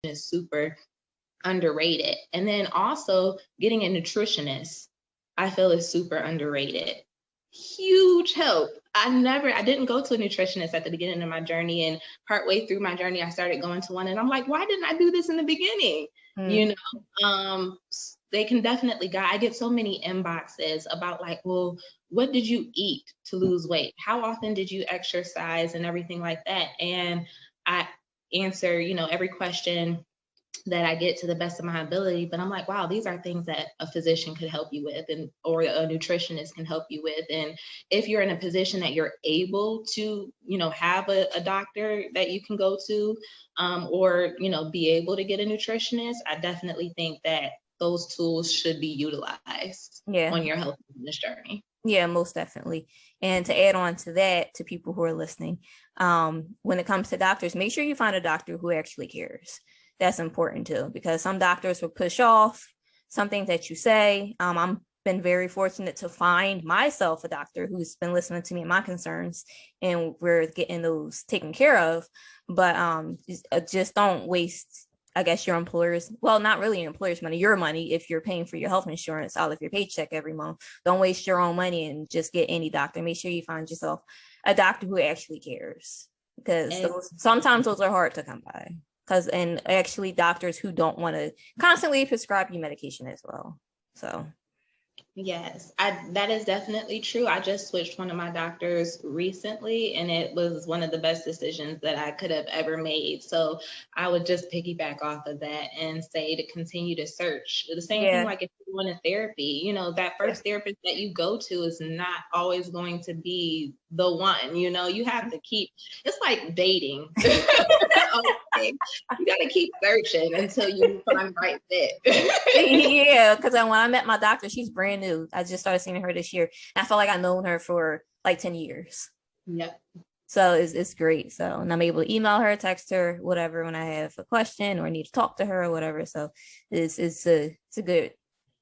is super underrated. And then also getting a nutritionist, I feel is super underrated. Huge help. I didn't go to a nutritionist at the beginning of my journey, and partway through my journey, I started going to one, and I'm like, why didn't I do this in the beginning? You know, they can definitely guide. I get so many inboxes about like, well, what did you eat to lose weight? How often did you exercise and everything like that? And I answer, you know, every question that I get to the best of my ability, but I'm like, wow, these are things that a physician could help you with, and or a nutritionist can help you with. And if you're in a position that you're able to, you know, have a doctor that you can go to, or, you know, be able to get a nutritionist, I definitely think that those tools should be utilized on your health and wellness journey. Yeah, most definitely. And to add on to that, to people who are listening, when it comes to doctors, make sure you find a doctor who actually cares. That's important too, because some doctors will push off something that you say. I've been very fortunate to find myself a doctor who's been listening to me and my concerns, and we're getting those taken care of. But just don't waste, I guess, your employer's, well, not really your employer's money, your money. If you're paying for your health insurance out of your paycheck every month, don't waste your own money and just get any doctor. Make sure you find yourself a doctor who actually cares, because sometimes those are hard to come by. And actually doctors who don't want to constantly prescribe you medication as well. So yes, that is definitely true. I just switched one of my doctors recently, and it was one of the best decisions that I could have ever made. So I would just piggyback off of that and say to continue to search. The same thing, like if you want a therapy, you know, that first therapist that you go to is not always going to be the one. You know, you have to keep, it's like dating. Okay. You got to keep searching until you find the right fit. Yeah, because when I met my doctor, she's brand new. I just started seeing her this year. And I felt like I've known her for like 10 years. Yep. So it's great. So, and I'm able to email her, text her, whatever, when I have a question or need to talk to her or whatever. So it's a good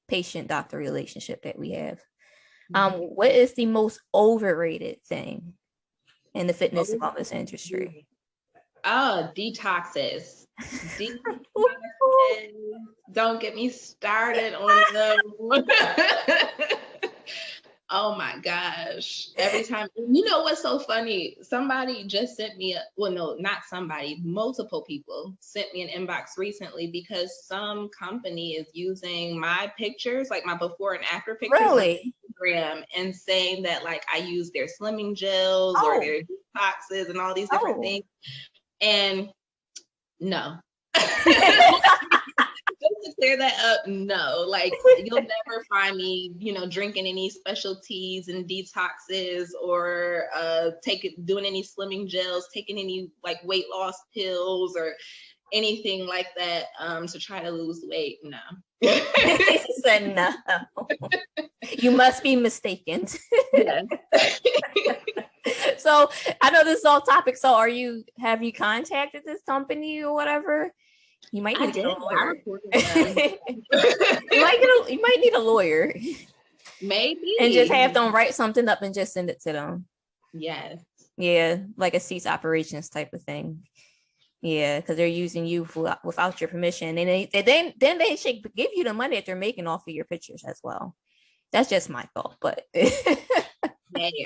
patient doctor relationship that we have. What is the most overrated thing in the fitness and wellness industry? Detoxes. Don't get me started on them. Oh my gosh. Every time, you know what's so funny? Somebody just sent me, multiple people sent me an inbox recently because some company is using my pictures, like my before and after pictures on Instagram, and saying that like I use their slimming gels or their detoxes and all these different things. And no. Just to clear that up, no, like you'll never find me, you know, drinking any special teas and detoxes or doing any slimming gels, taking any like weight loss pills or anything like that to try to lose weight. No. He said no. You must be mistaken. Yes. So I know this is all topic. So have you contacted this company or whatever? You might need a lawyer. You might need a lawyer. Maybe. And just have them write something up and just send it to them. Yes. Yeah, like a cease operations type of thing. Yeah, because they're using you without your permission, and then they should give you the money that they're making off of your pictures as well. That's just my thought, but. Hey,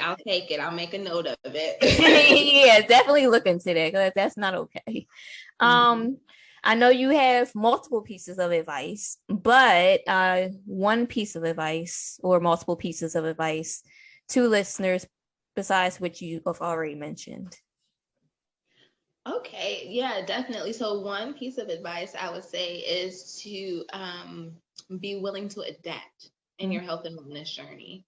I'll take it. I'll make a note of it. Yeah, definitely look into that, because that's not okay. I know you have multiple pieces of advice, but one piece of advice or multiple pieces of advice to listeners besides what you have already mentioned. Okay, yeah, definitely. So one piece of advice I would say is to be willing to adapt in your health and wellness journey.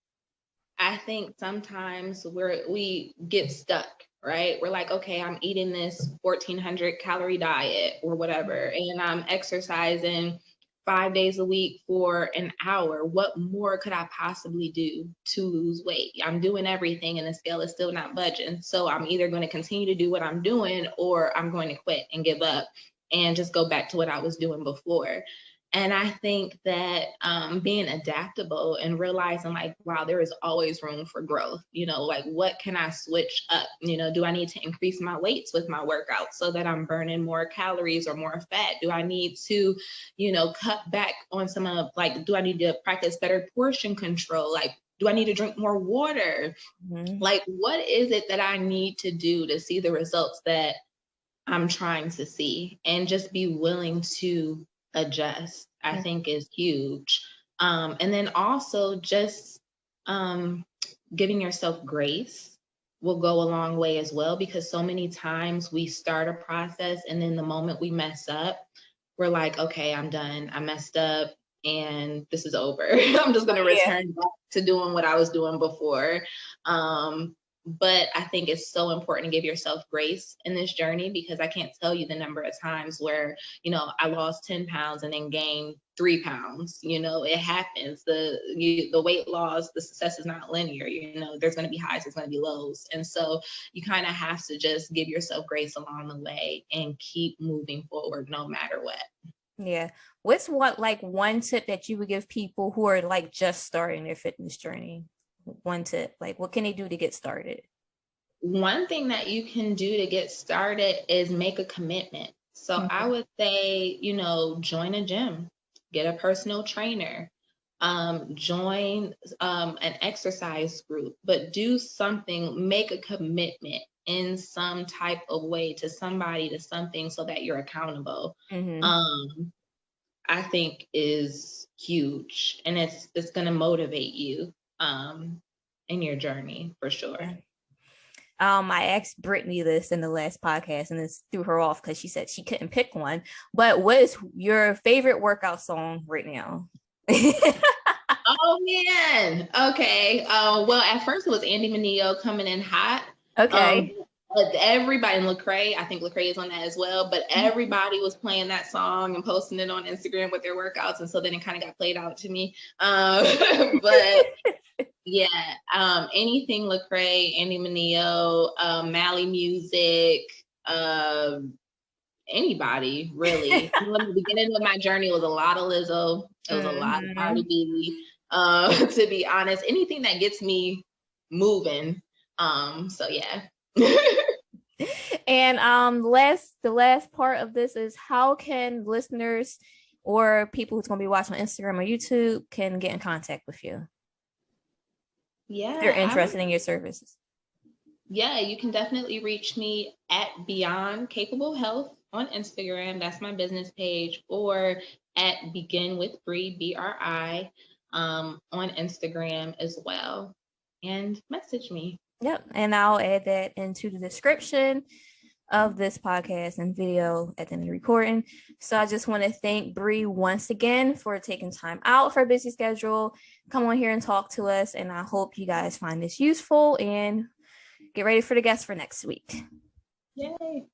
I think sometimes we get stuck, right? We're like, okay, I'm eating this 1,400 calorie diet or whatever, and I'm exercising 5 days a week for an hour. What more could I possibly do to lose weight? I'm doing everything and the scale is still not budging. So I'm either going to continue to do what I'm doing, or I'm going to quit and give up and just go back to what I was doing before. And I think that being adaptable and realizing like, wow, there is always room for growth. Like what can I switch up? Do I need to increase my weights with my workouts so that I'm burning more calories or more fat? Do I need to, cut back on some of like, do I need to practice better portion control? Like, do I need to drink more water? Mm-hmm. Like, what is it that I need to do to see the results that I'm trying to see, and just be willing to adjust, I think is huge. And then also just giving yourself grace will go a long way as well, because so many times we start a process and then the moment we mess up, we're like, okay, I'm done. I messed up and this is over. I'm just going to Yeah. return back to doing what I was doing before. But I think it's so important to give yourself grace in this journey, because I can't tell you the number of times where, I lost 10 pounds and then gained 3 pounds. It happens. The weight loss, the success is not linear. There's going to be highs, there's going to be lows. And so you kind of have to just give yourself grace along the way and keep moving forward no matter what. Yeah. What's one tip that you would give people who are like just starting their fitness journey? One tip, like what can they do to get started? One thing that you can do to get started is make a commitment. So I would say, join a gym, get a personal trainer, join an exercise group, but do something, make a commitment in some type of way to somebody, to something, so that you're accountable. I think is huge, and it's going to motivate you in your journey for sure. I asked Brittany this in the last podcast and this threw her off because she said she couldn't pick one. But what is your favorite workout song right now? Oh man. Okay. Well, at first it was Andy Mineo, Coming in Hot. Okay. But everybody, and Lecrae, I think Lecrae is on that as well, but everybody was playing that song and posting it on Instagram with their workouts, and so then it kind of got played out to me. But yeah, anything Lecrae, Andy Mineo, Mally Music, anybody really. In the beginning of my journey, it was a lot of Lizzo. It was a lot of Cardi B. To be honest, anything that gets me moving. So yeah. And the last part of this is, how can listeners or people who's going to be watching on Instagram or YouTube can get in contact with you? Yeah, if they're interested in your services. Yeah, you can definitely reach me at Beyond Capable Health on Instagram. That's my business page. Or at Begin with Bri, BRI, on Instagram as well. And message me. Yep. And I'll add that into the description of this podcast and video at the end of the recording. So I just want to thank Bri once again for taking time out of her busy schedule. Come on here and talk to us. And I hope you guys find this useful and get ready for the guests for next week. Yay.